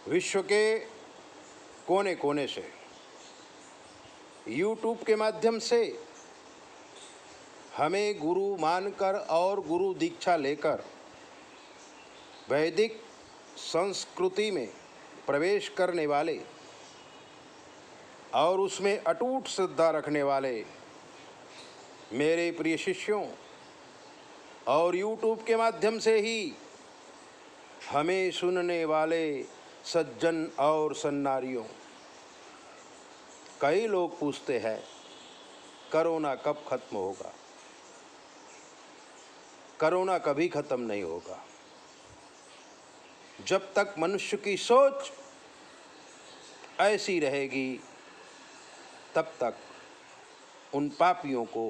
विश्व के कोने कोने से YouTube के माध्यम से हमें गुरु मानकर और गुरु दीक्षा लेकर वैदिक संस्कृति में प्रवेश करने वाले और उसमें अटूट श्रद्धा रखने वाले मेरे प्रिय शिष्यों और YouTube के माध्यम से ही हमें सुनने वाले सज्जन और सन्नारियों, कई लोग पूछते हैं कोरोना कब खत्म होगा। कोरोना कभी खत्म नहीं होगा। जब तक मनुष्य की सोच ऐसी रहेगी तब तक उन पापियों को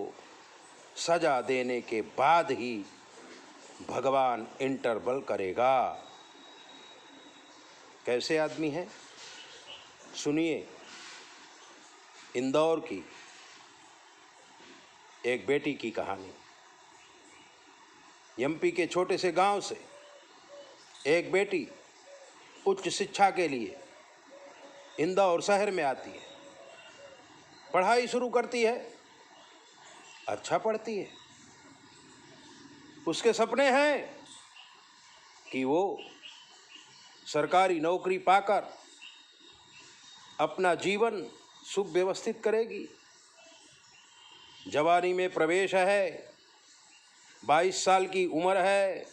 सजा देने के बाद ही भगवान इंटरवल करेगा। कैसे आदमी है, सुनिए। इंदौर की एक बेटी की कहानी। एमपी के छोटे से गांव से एक बेटी उच्च शिक्षा के लिए इंदौर शहर में आती है, पढ़ाई शुरू करती है, अच्छा पढ़ती है। उसके सपने हैं कि वो सरकारी नौकरी पाकर अपना जीवन सुव्यवस्थित करेगी। जवानी में प्रवेश है, 22 साल की उम्र है,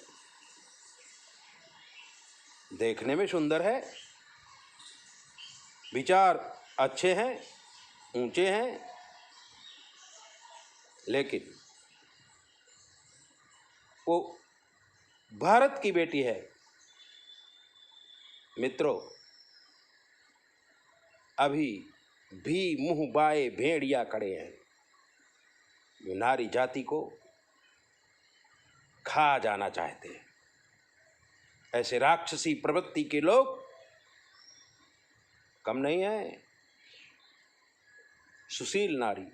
देखने में सुंदर है, विचार अच्छे हैं, ऊंचे हैं, लेकिन वो भारत की बेटी है। मित्रों, अभी भी मुंह बाए भेड़िया खड़े हैं जो नारी जाति को खा जाना चाहते हैं। ऐसे राक्षसी प्रवृत्ति के लोग कम नहीं है। सुशील नारी,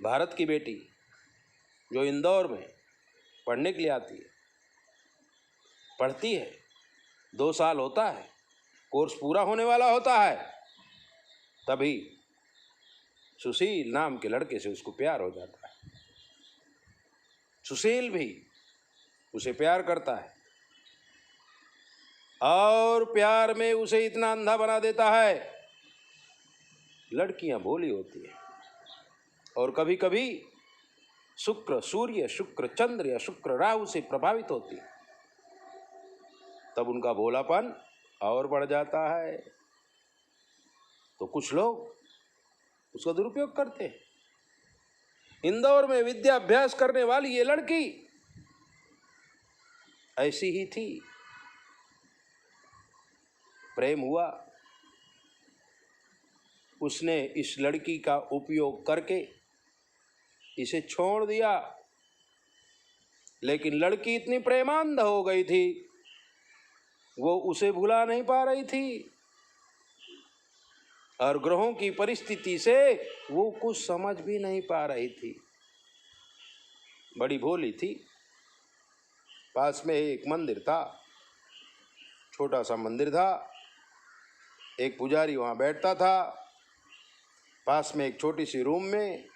भारत की बेटी जो इंदौर में पढ़ने के लिए आती है, पढ़ती है, 2 साल होता है, कोर्स पूरा होने वाला होता है, तभी सुशील नाम के लड़के से उसको प्यार हो जाता है। सुशील भी उसे प्यार करता है और प्यार में उसे इतना अंधा बना देता है। लड़कियां भोली होती हैं और कभी कभी शुक्र सूर्य, शुक्र चंद्र या शुक्र राहु से प्रभावित होती है, तब उनका भोलापन और बढ़ जाता है। तो कुछ लोग उसका दुरुपयोग करते हैं। इंदौर में विद्या अभ्यास करने वाली ये लड़की ऐसी ही थी। प्रेम हुआ, उसने इस लड़की का उपयोग करके इसे छोड़ दिया, लेकिन लड़की इतनी प्रेमांध हो गई थी, वो उसे भुला नहीं पा रही थी और ग्रहों की परिस्थिति से वो कुछ समझ भी नहीं पा रही थी। बड़ी भोली थी। पास में एक मंदिर था, छोटा सा मंदिर था, एक पुजारी वहाँ बैठता था। पास में एक छोटी सी रूम में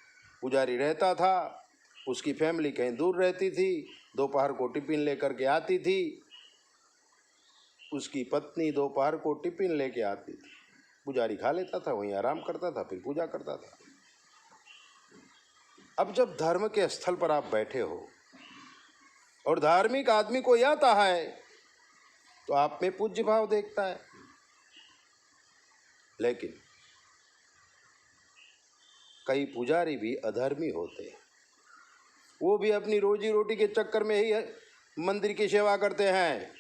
पुजारी रहता था। उसकी फैमिली कहीं दूर रहती थी, दोपहर को टिफिन लेकर के आती थी। उसकी पत्नी दोपहर को टिफिन लेके आती थी, पुजारी खा लेता था, वहीं आराम करता था, फिर पूजा करता था। अब जब धर्म के स्थल पर आप बैठे हो और धार्मिक आदमी कोई आता है तो आप में पूज्य भाव देखता है, लेकिन कई पुजारी भी अधर्मी होते हैं। वो भी अपनी रोजी रोटी के चक्कर में ही मंदिर की सेवा करते हैं।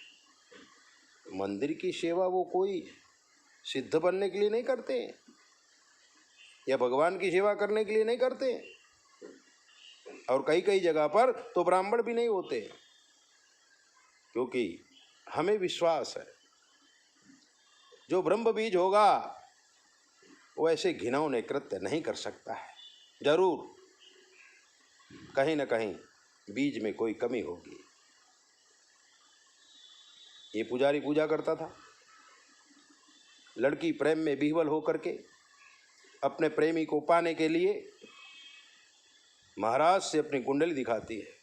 मंदिर की सेवा वो कोई सिद्ध बनने के लिए नहीं करते या भगवान की सेवा करने के लिए नहीं करते। और कई कई जगह पर तो ब्राह्मण भी नहीं होते, क्योंकि हमें विश्वास है जो ब्रह्म बीज होगा वो ऐसे घिनौने कृत्य नहीं कर सकता है। जरूर कहीं ना कहीं बीज में कोई कमी होगी। ये पुजारी पूजा करता था, लड़की प्रेम में विह्वल होकर के अपने प्रेमी को पाने के लिए महाराज से अपनी कुंडली दिखाती है,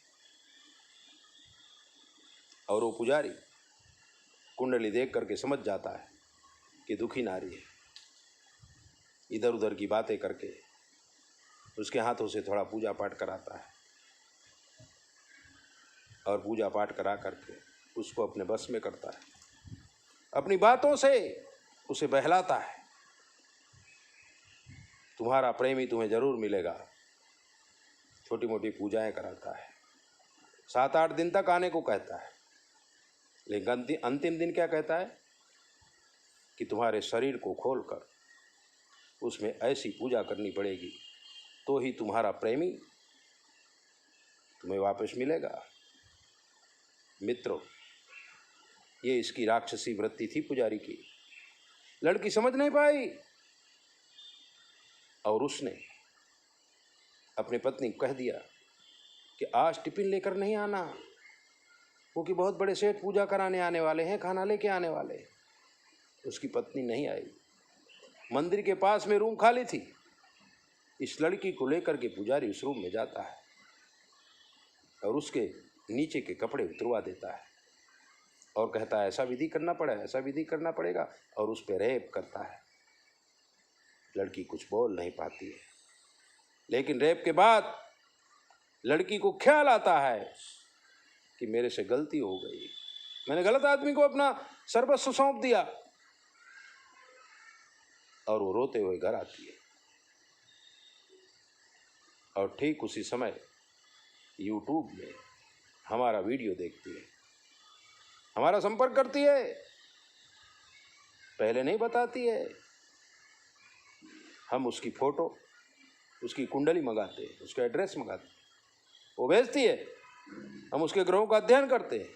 और वो पुजारी कुंडली देख करके समझ जाता है कि दुखी नारी है। इधर उधर की बातें करके उसके हाथों से थोड़ा पूजा पाठ कराता है, और पूजा पाठ करा करके उसको अपने बस में करता है, अपनी बातों से उसे बहलाता है। तुम्हारा प्रेमी तुम्हें जरूर मिलेगा। छोटी मोटी पूजाएं कराता है, 7-8 दिन तक आने को कहता है, लेकिन अंतिम दिन क्या कहता है कि तुम्हारे शरीर को खोलकर उसमें ऐसी पूजा करनी पड़ेगी तो ही तुम्हारा प्रेमी तुम्हें वापस मिलेगा। मित्रों, ये इसकी राक्षसी वृत्ति थी पुजारी की। लड़की समझ नहीं पाई और उसने अपनी पत्नी को कह दिया कि आज टिफिन लेकर नहीं आना, क्योंकि बहुत बड़े सेठ पूजा कराने आने वाले हैं, खाना लेके आने वाले हैं। उसकी पत्नी नहीं आई। मंदिर के पास में रूम खाली थी। इस लड़की को लेकर के पुजारी उस रूम में जाता है और उसके नीचे के कपड़े उतरवा देता है और कहता है ऐसा विधि करना पड़ेगा, ऐसा विधि करना पड़ेगा, और उस पर रेप करता है। लड़की कुछ बोल नहीं पाती है, लेकिन रेप के बाद लड़की को ख्याल आता है कि मेरे से गलती हो गई, मैंने गलत आदमी को अपना सर्वस्व सौंप दिया, और वो रोते हुए घर आती है। और ठीक उसी समय यूट्यूब में हमारा वीडियो देखती है, हमारा संपर्क करती है, पहले नहीं बताती है। हम उसकी फोटो, उसकी कुंडली मंगाते हैं, उसका एड्रेस मंगाते हैं, वो भेजती है। हम उसके ग्रहों का अध्ययन करते हैं,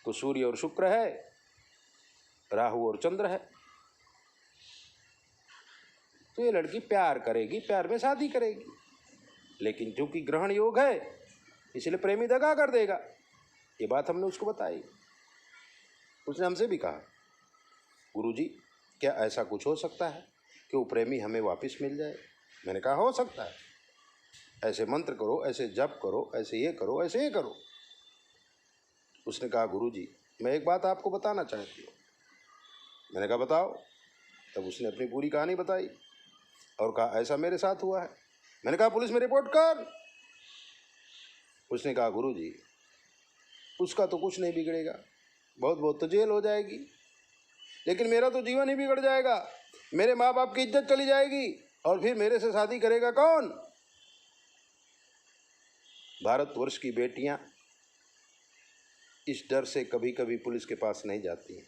तो सूर्य और शुक्र है, राहु और चंद्र है। तो ये लड़की प्यार करेगी, प्यार में शादी करेगी, लेकिन चूंकि ग्रहण योग है इसलिए प्रेमी दगा कर देगा। ये बात हमने उसको बताई। उसने हमसे भी कहा, गुरुजी क्या ऐसा कुछ हो सकता है कि वो प्रेमी हमें वापस मिल जाए? मैंने कहा हो सकता है, ऐसे मंत्र करो, ऐसे जप करो, ऐसे ये करो, ऐसे ये करो। उसने कहा गुरुजी मैं एक बात आपको बताना चाहती हूँ। मैंने कहा बताओ। तब उसने अपनी पूरी कहानी बताई और कहा ऐसा मेरे साथ हुआ है। मैंने कहा पुलिस में रिपोर्ट कर। उसने कहा गुरुजी उसका तो कुछ नहीं बिगड़ेगा, बहुत बहुत तो जेल हो जाएगी, लेकिन मेरा तो जीवन ही बिगड़ जाएगा, मेरे माँ बाप की इज्जत चली जाएगी, और फिर मेरे से शादी करेगा कौन? भारतवर्ष की बेटियां इस डर से कभी कभी पुलिस के पास नहीं जाती हैं,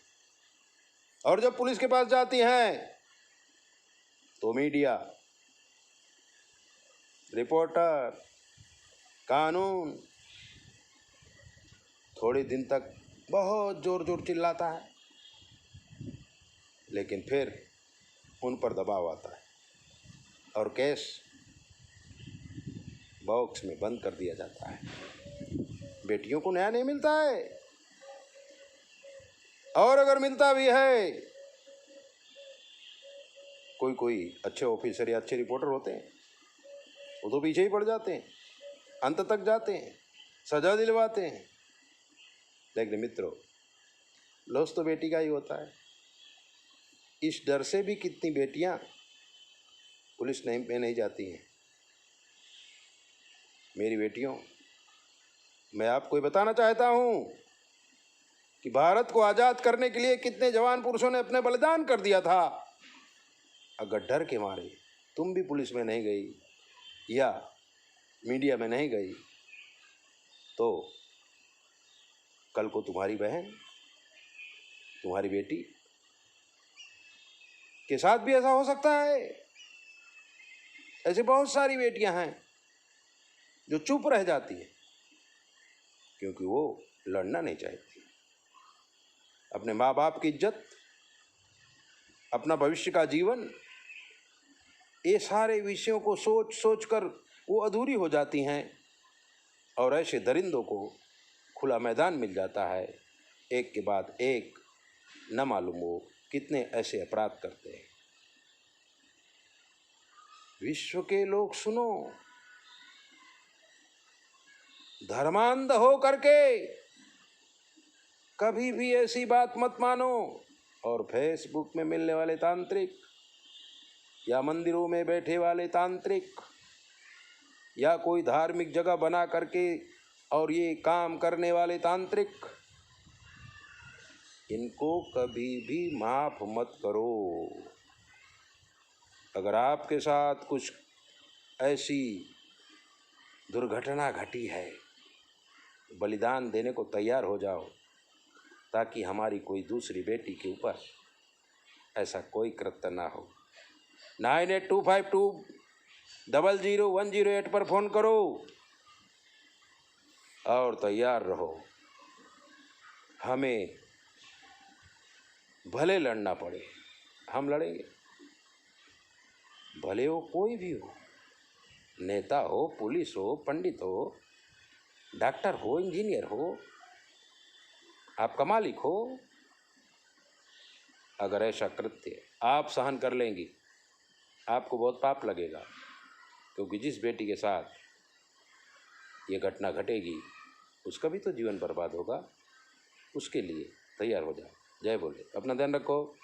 और जब पुलिस के पास जाती हैं तो मीडिया, रिपोर्टर, कानून थोड़े दिन तक बहुत जोर जोर चिल्लाता है, लेकिन फिर उन पर दबाव आता है और केस बॉक्स में बंद कर दिया जाता है। बेटियों को न्याय नहीं मिलता है, और अगर मिलता भी है, कोई अच्छे ऑफिसर या अच्छे रिपोर्टर होते हैं, वो तो पीछे ही पड़ जाते हैं, अंत तक जाते हैं, सजा दिलवाते हैं। लेकिन मित्रों, लॉस तो बेटी का ही होता है। इस डर से भी कितनी बेटियां पुलिस में नहीं जाती हैं। मेरी बेटियों, मैं आपको ये बताना चाहता हूं कि भारत को आज़ाद करने के लिए कितने जवान पुरुषों ने अपने बलिदान कर दिया था। अगर डर के मारे तुम भी पुलिस में नहीं गई या मीडिया में नहीं गई, तो कल को तुम्हारी बहन, तुम्हारी बेटी के साथ भी ऐसा हो सकता है। ऐसे बहुत सारी बेटियां हैं जो चुप रह जाती हैं क्योंकि वो लड़ना नहीं चाहती। अपने माँ बाप की इज्जत, अपना भविष्य का जीवन, ये सारे विषयों को सोच सोच कर वो अधूरी हो जाती हैं, और ऐसे दरिंदों को खुला मैदान मिल जाता है, एक के बाद एक, न मालूम वो कितने ऐसे अपराध करते हैं। विश्व के लोग सुनो, धर्मांध हो करके कभी भी ऐसी बात मत मानो। और फेसबुक में मिलने वाले तांत्रिक या मंदिरों में बैठे वाले तांत्रिक या कोई धार्मिक जगह बना करके और ये काम करने वाले तांत्रिक, इनको कभी भी माफ मत करो। अगर आपके साथ कुछ ऐसी दुर्घटना घटी है, बलिदान देने को तैयार हो जाओ, ताकि हमारी कोई दूसरी बेटी के ऊपर ऐसा कोई कृत्य ना हो। 9825200108 पर फ़ोन करो और तैयार रहो। हमें भले लड़ना पड़े, हम लड़ेंगे। भले वो कोई भी हो, नेता हो, पुलिस हो, पंडित हो, डॉक्टर हो, इंजीनियर हो, आपका मालिक हो, अगर ऐसा कृत्य आप सहन कर लेंगी, आपको बहुत पाप लगेगा। क्योंकि जिस बेटी के साथ ये घटना घटेगी, उसका भी तो जीवन बर्बाद होगा। उसके लिए तैयार हो जाओ। जय बोले। अपना ध्यान रखो।